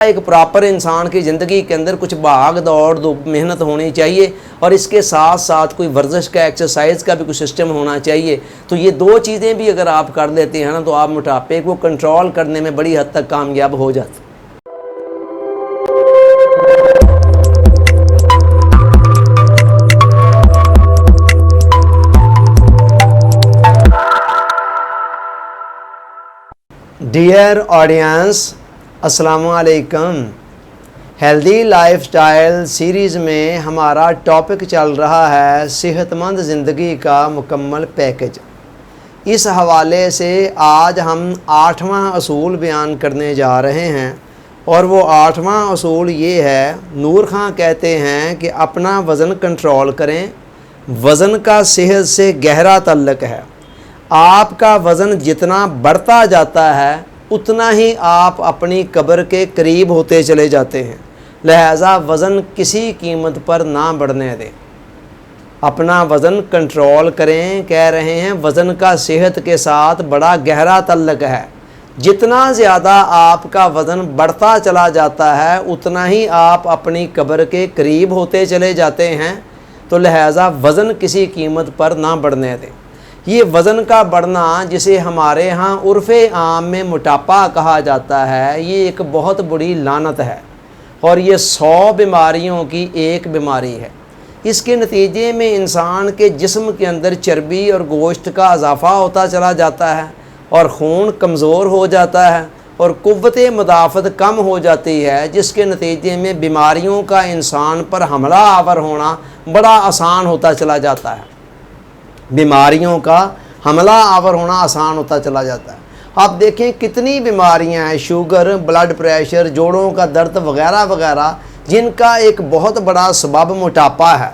एक प्रॉपर इंसान की ज़िंदगी के अंदर कुछ भाग दौड़ मेहनत होनी चाहिए और इसके साथ साथ कोई वर्जिश का एक्सरसाइज का भी कुछ सिस्टम होना चाहिए। तो ये दो चीज़ें भी अगर आप कर लेते हैं ना तो आप मोटापे को कंट्रोल करने में बड़ी हद तक कामयाब हो जाते हैं। डियर ऑडियंस, अस्सलामुअलैकुम। हेल्दी लाइफस्टाइल सीरीज़ में हमारा टॉपिक चल रहा है सेहतमंद ज़िंदगी का मुकम्मल पैकेज। इस हवाले से आज हम 8वां असूल बयान करने जा रहे हैं और वो 8वां असूल ये है, नूर खां कहते हैं कि अपना वज़न कंट्रोल करें। वज़न का सेहत से गहरा ताल्लुक़ है। आपका वज़न जितना बढ़ता जाता है उतना ही आप अपनी कब्र के करीब होते चले जाते हैं। लिहाजा वज़न किसी कीमत पर ना बढ़ने दें, अपना वज़न कंट्रोल करें। कह रहे हैं वज़न का सेहत के साथ बड़ा गहरा ताल्लुक़ है। जितना ज़्यादा आपका वज़न बढ़ता चला जाता है उतना ही आप अपनी कब्र के करीब होते चले जाते हैं। तो लिहाजा वज़न किसी कीमत पर ना बढ़ने दें। ये वज़न का बढ़ना, जिसे हमारे यहाँ उर्फ़े आम में मोटापा कहा जाता है, ये एक बहुत बड़ी लानत है और ये 100 बीमारियों की एक बीमारी है। इसके नतीजे में इंसान के जिस्म के अंदर चर्बी और गोश्त का इजाफ़ा होता चला जाता है और खून कमज़ोर हो जाता है और क़ुव्वत मुदाफ़त कम हो जाती है, जिसके नतीजे में बीमारियों का इंसान पर हमला आवर होना बड़ा आसान होता चला जाता है। बीमारियों का हमला आवर होना आसान होता चला जाता है। आप देखें कितनी बीमारियां हैं, शुगर, ब्लड प्रेशर, जोड़ों का दर्द वगैरह वगैरह, जिनका एक बहुत बड़ा सबब मोटापा है।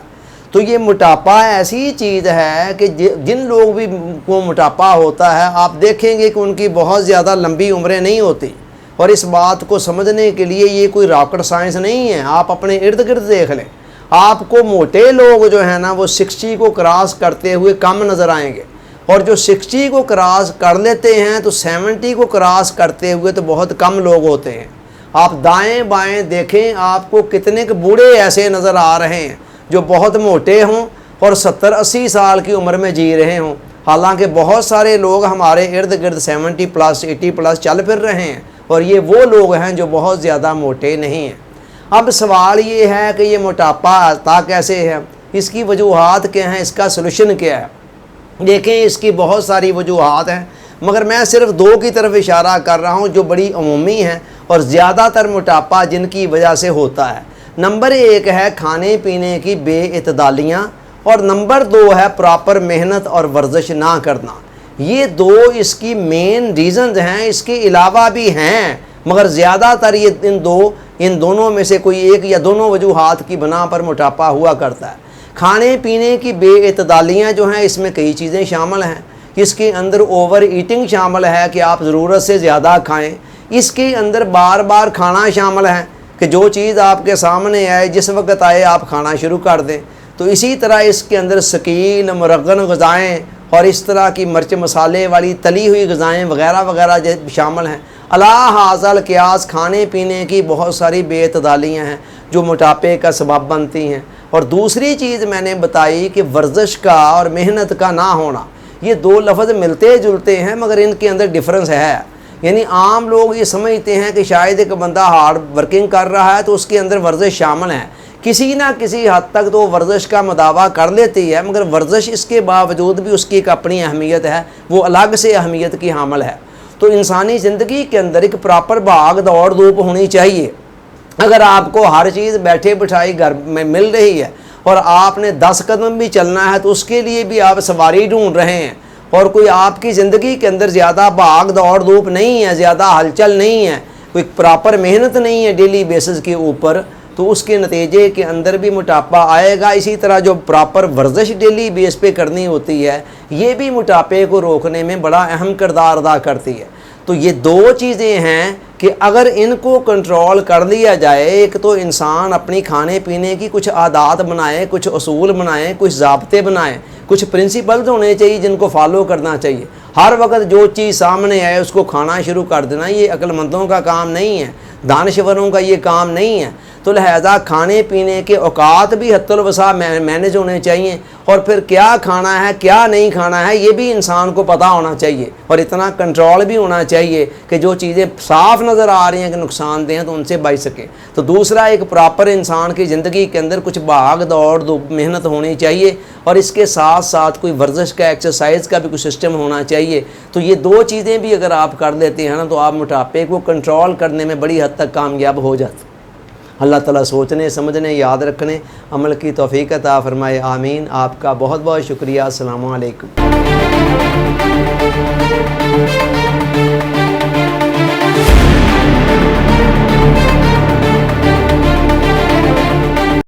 तो ये मोटापा ऐसी चीज़ है कि जिन लोग भी को मोटापा होता है, आप देखेंगे कि उनकी बहुत ज़्यादा लंबी उम्रें नहीं होती। और इस बात को समझने के लिए ये कोई रॉकेट साइंस नहीं है। आप अपने इर्द गिर्द देख लें, आपको मोटे लोग जो है ना वो 60 को क्रॉस करते हुए कम नज़र आएंगे और जो 60 को क्रॉस कर लेते हैं तो 70 को क्रॉस करते हुए तो बहुत कम लोग होते हैं। आप दाएं बाएं देखें, आपको कितने के बूढ़े ऐसे नज़र आ रहे हैं जो बहुत मोटे हों और 70-80 साल की उम्र में जी रहे हों। हालांकि बहुत सारे लोग हमारे इर्द गिर्द 70+, 80+ चल फिर रहे हैं और ये वो लोग हैं जो बहुत ज़्यादा मोटे नहीं हैं। अब सवाल ये है कि ये मोटापा आता कैसे है, इसकी वजूहात क्या हैं, इसका सलूशन क्या है। देखें, इसकी बहुत सारी वजूहात हैं, मगर मैं सिर्फ 2 की तरफ इशारा कर रहा हूँ जो बड़ी अमूमी हैं और ज़्यादातर मोटापा जिनकी वजह से होता है। नंबर 1 है खाने पीने की बेइतदालियाँ और नंबर 2 है प्रॉपर मेहनत और वर्जिश ना करना। ये 2 इसकी मेन रीज़न्स हैं। इसके अलावा भी हैं, मगर ज़्यादातर ये इन दोनों में से कोई एक या दोनों वजूहात की बना पर मोटापा हुआ करता है। खाने पीने की बेइतदालियाँ जो हैं, इसमें कई चीज़ें शामिल हैं। इसके अंदर ओवर ईटिंग शामिल है कि आप ज़रूरत से ज़्यादा खाएं। इसके अंदर बार बार खाना शामिल है कि जो चीज़ आपके सामने आए, जिस वक्त आए आप खाना शुरू कर दें। तो इसी तरह इसके अंदर शकील, मुरगन ग़िज़ाएँ और इस तरह की मिर्च मसाले वाली तली हुई ग़िज़ाएँ वगैरह वगैरह शामिल हैं। अला हाज़ल क़ियास खाने पीने की बहुत सारी बेइतदालियाँ हैं जो मोटापे का सबब बनती हैं। और दूसरी चीज़ मैंने बताई कि वर्जिश का और मेहनत का ना होना, ये 2 लफ्ज़ मिलते जुलते हैं मगर इनके अंदर डिफरेंस है। यानी आम लोग ये समझते हैं कि शायद एक बंदा हार्ड वर्किंग कर रहा है तो उसके अंदर वर्जिश शामिल है। किसी ना किसी हद तक तो वर्जिश का मुदावा कर लेती है, मगर वर्जिश इसके बावजूद भी उसकी एक अपनी अहमियत है, वो अलग से अहमियत की हामिल है। तो इंसानी ज़िंदगी के अंदर एक प्रॉपर भाग दौड़ धूप होनी चाहिए। अगर आपको हर चीज़ बैठे बिठाई घर में मिल रही है और आपने 10 कदम भी चलना है तो उसके लिए भी आप सवारी ढूंढ रहे हैं और कोई आपकी ज़िंदगी के अंदर ज़्यादा भाग दौड़ धूप नहीं है, ज़्यादा हलचल नहीं है, कोई प्रॉपर मेहनत नहीं है डेली बेसिस के ऊपर, तो उसके नतीजे के अंदर भी मोटापा आएगा। इसी तरह जो प्रॉपर वर्जिश डेली बेस पे करनी होती है, ये भी मोटापे को रोकने में बड़ा अहम किरदार अदा करती है। तो ये 2 चीज़ें हैं कि अगर इनको कंट्रोल कर लिया जाए, एक तो इंसान अपनी खाने पीने की कुछ आदत बनाए, कुछ असूल बनाए, कुछ ज़ाब्ते बनाए, कुछ प्रिंसिपल्स होने चाहिए जिनको फॉलो करना चाहिए। हर वक्त जो चीज़ सामने आए उसको खाना शुरू कर देना ये अक्लमंदों का काम नहीं है, दानश्वरों का ये काम नहीं है। तो लिहाजा खाने पीने के औकात भी हद्दुल वसा मैनेज होने चाहिए, और फिर क्या खाना है क्या नहीं खाना है ये भी इंसान को पता होना चाहिए, और इतना कंट्रोल भी होना चाहिए कि जो चीज़ें साफ़ नज़र आ रही हैं कि नुकसानदेह हैं तो उनसे बच सके। तो दूसरा, एक प्रॉपर इंसान की ज़िंदगी के अंदर कुछ भाग दौड़ मेहनत होनी चाहिए, और इसके साथ साथ कोई वर्जिश का, एक्सरसाइज का भी कुछ सिस्टम होना चाहिए। तो ये दो चीज़ें भी अगर आप कर लेते हैं ना तो आप मोटापे को कंट्रोल करने में बड़ी हद तक कामयाब हो जाते। अल्लाह ताला सोचने, समझने, याद रखने, अमल की तौफीक अता फरमाए। आमीन। आपका बहुत बहुत शुक्रिया। अस्सलामु अलैकुम।